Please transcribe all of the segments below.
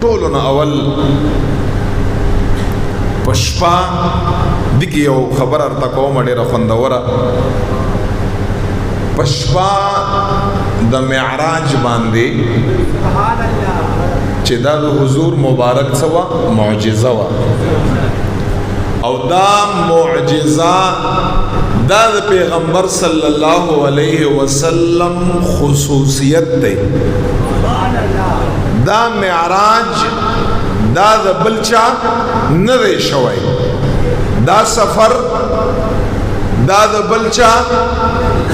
ټولو نه اول په شپه دغه یو خبر ارته کوم ډېره خوندوره په شپه د معراج باندې چې دا د حضور مبارک څه وه معجزه وه او دا معجزه دا د پیغمبر صلی الله علیه وسلم خصوصیت دی دا معراج دا د بل چا نه دی شوی دا سفر دا د بل چا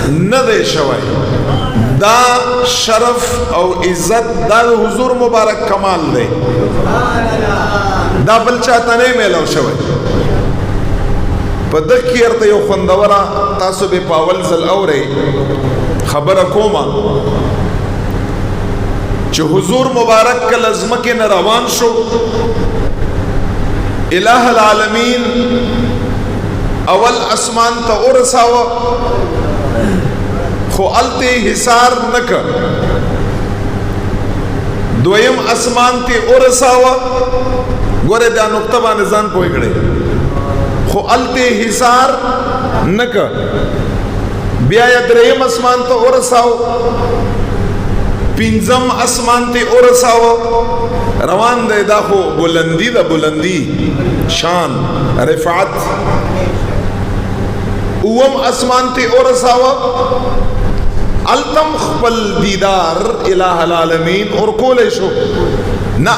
نه دی شوی دا شرف او عزت دا د حضور مبارک کمال دی دا بل چا ته نه میلاو شوی په دغه کې ارته یو خوندوره تاسو به په اول ځل اورئ خبره کومه چې حضور مبارک کله ځمکې نه روان شو الہ العالمین اول اسمان ته ورساوه خو الته حصار نه کړ دویم اسمان ته ورساوه ګوره دا نقطه باندې ځان پوه کړئ خو الته حصار نه کړ بیا یې دریم اسمان ته ورساوه پنځم اسمان ته ورساوه روان دی دا خو بلندی دا بلندی شان رفعت اوم اسمان ته ورساوه التم خپل دیدار الہ العالمین اور کولې شو نه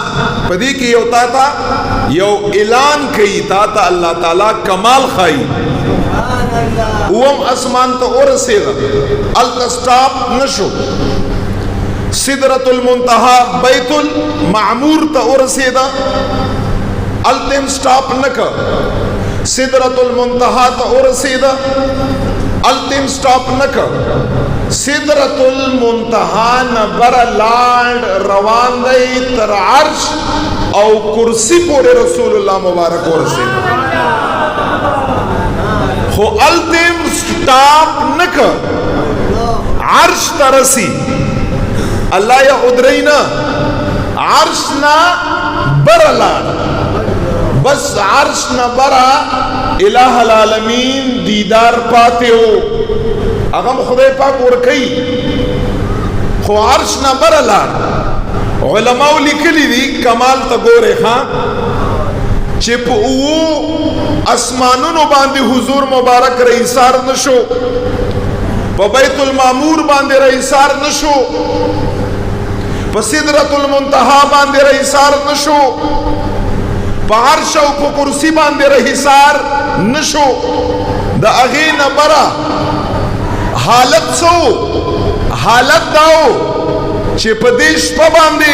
پدې کې یو تا یو اعلان کوي تا الله تعالی کمال خای اوم اسمان ته ورسېږه الت سٹاپ نشو سدرۃ المنتہا بیت المعمور ته ورسېده التم سٹاپ نکړه سدرۃ المنتہا ته ورسېده التم سٹاپ نکړه سدرۃ المنتہا نه بر لاړ روان دی تر عرش او کرسی پورې رسول الله مبارک ورسېده خو التم سٹاپ نکړه عرش ترسي اللہ یا ادرینا عرش نا برلا بس عرش نا برا الہ العالمین دیدار پاتے ہو اغم خدای پاک ورکی خو عرش نا برلا علماء لکلی دی کمال تا گورے خان چپ او اسمانونو باندی حضور مبارک رئیسار نشو پا بیت المعمور باندی رئیسار نشو پا سدرۃ المنتہا باندے رئیسار نشو پا عرش و پا کرسی باندے رئیسار نشو دا اغین برا حالت سو حالت داو چی پا دیش پا باندے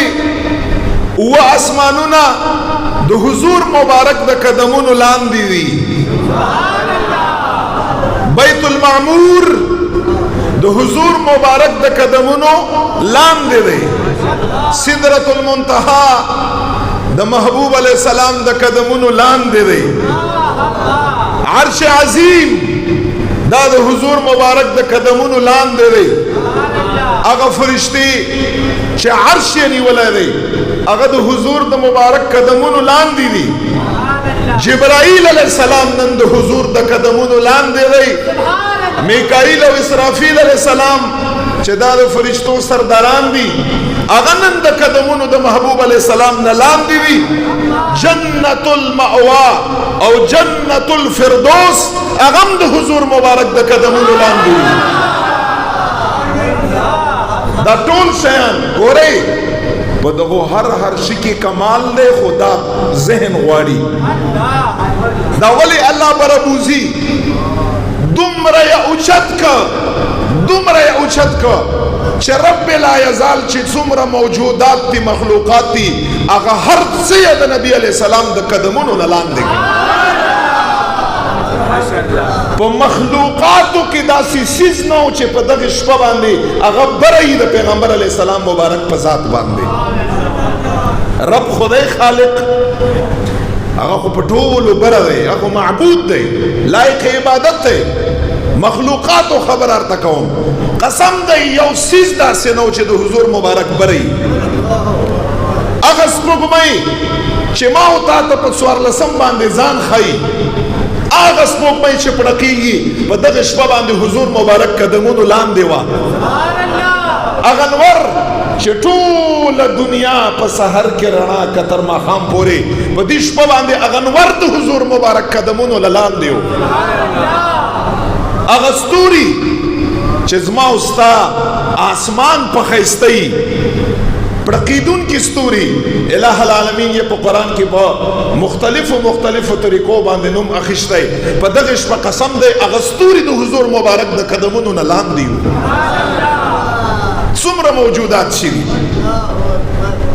او اسمانونا دا حضور مبارک دا قدمون لان دیوی بیت المعمور دا حضور مبارک دا قدمونو لان دیوی سدرۃ المنتہا دا محبوب علیہ السلام دا قدمونو لان دے دے عرش عظیم دا دا حضور مبارک دا قدمونو لان دے دے اگا فرشتی چھ عرش یعنی ولا دے اگا دا حضور دا مبارک قدمونو لان دی دی جبرائیل علیہ السلام نن دا حضور دا قدمونو لان دے دے میکائیل و اسرافیل علیہ السلام چھ دا دا فرشتو سرداران دی اغنن دا قدمونو دا محبوب علیہ السلام نلام دیوی جنت المعوا او جنت الفردوس اغم دا حضور مبارک دا قدمونو لام دیوی دا ټول شیان گورے بدغو ہر شکی کمال دے خدا ذہن غواری دا ولی اللہ برابوزی دمرا یا اچت کا چه رب لا یزال چه سمرا موجودات تی مخلوقات تی اگا ہر سید نبی علیہ السلام دا قدمونو نلان دے پا مخلوقاتو کی داسی سیز نو چه پا دغش پا باندے اگا برائی دا پیغمبر علیہ السلام مبارک پا ذات باندے رب خدای خالق اگا خو پٹولو برا دے اگا معبود دے لائق عبادت دے مخلوقاتو خبر آرتا کون قسم دے یو سیز دا سنو چه دو حضور مبارک بری هغه سپوږمۍ چې ما او تا ته په 14 باندې ځان ښیي، هغه سپوږمۍ چې پړقېږي په دغه شپه باندې حضور مبارک قدمونو لاندې وه. هغه انور چې ټوله دنیا په سحر کې رڼا که تر ماښام پورې په دې شپه باندې هغه انور د حضور مبارک قدمونو له لاندې و. هغه ستوري چې زما او ستا آسمان په ښایسته یي، پړقیدون کی ستوري، الہ العالمین یہ په قرآن کې په مختلفو طریقو باندې نوم اخیستی. په دغه شپه قسم دی هغه ستوري د حضور مبارک د قدمونو نه لاندې وو. څومره موجودات شوي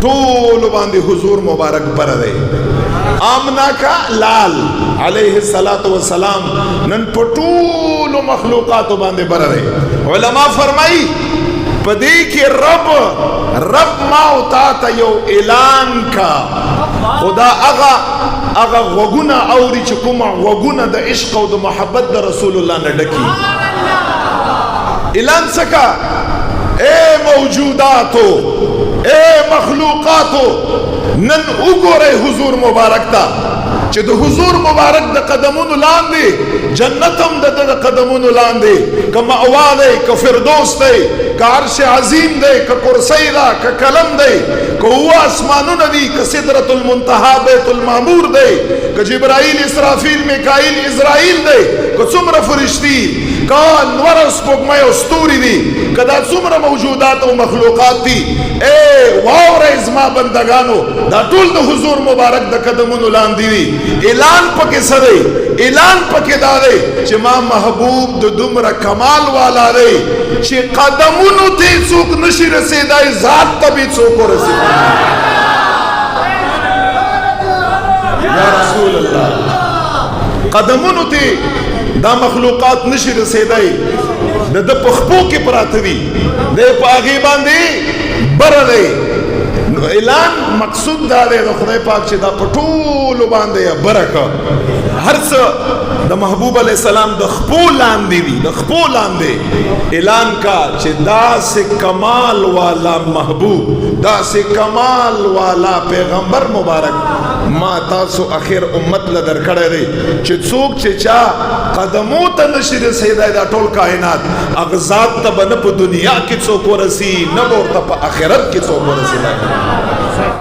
ټولو باندې حضور مبارک بره دی. آمنا کا لال علیہ الصلاۃ والسلام نن په ټولو مخلوقاتو باندې بره دی. علما فرمایي پدې کې رب ما او تا ته یو اعلان کا، خدا هغه غوږونه اوري چې کومه غوږونه د عشق او د محبت د رسول الله نه ډکي. اعلان څه اے موجوداتو، اے مخلوقاتو، نن وګورئ حضور مبارک ته چې د حضور مبارک د قدمونو لاندې جنت هم د قدمونو لاندې، که مأوا دی، که فردوس دی، که عرش عظیم دی، که کرسی ده، که قلم دی، که اوه اسمانونه دي، که سدرة المنتهى بیت المعمور دی، که جبرائیل اسرافیل میکائیل اسرائیل دی، که څومره فرشتي، که انور او سپوږمۍ او ستوري دي، که دا څومره موجودات او مخلوقات دي، اے واورئ زما بندگانو دا ټول د حضور مبارک د قدمونو لاندې دي. اعلان پکې څه دی؟ اعلان پکې دا دی چې ما محبوب د دومره کمال والا دی چې قدمونو ته څوک نشي رسېدای، ذات ته به څوک ورسېږي. یا رسول الله قدمونو ته دا مخلوقات نشي رسېدای، د په خپو کې پراته دي، د په هغې باندې بره دی. اعلان مقصود دا دی د خدای پاک چې دا په ټولو باندې بره که هر څه د محبوب علیه السلام د خپو لاندې دي، د خپو لاندې اعلان کا چې داسې کمال والا محبوب، داسې کمال والا پیغمبر مبارک ما تاسو اخر امت له درکړی دی چې څوک چې چا قدمو ته نشي رسېدی دا ټول کائنات هغه ذات ته به نه په دنیا کې څوک ورسي، نه به ورته په آخرت کې څوک ورسېدی.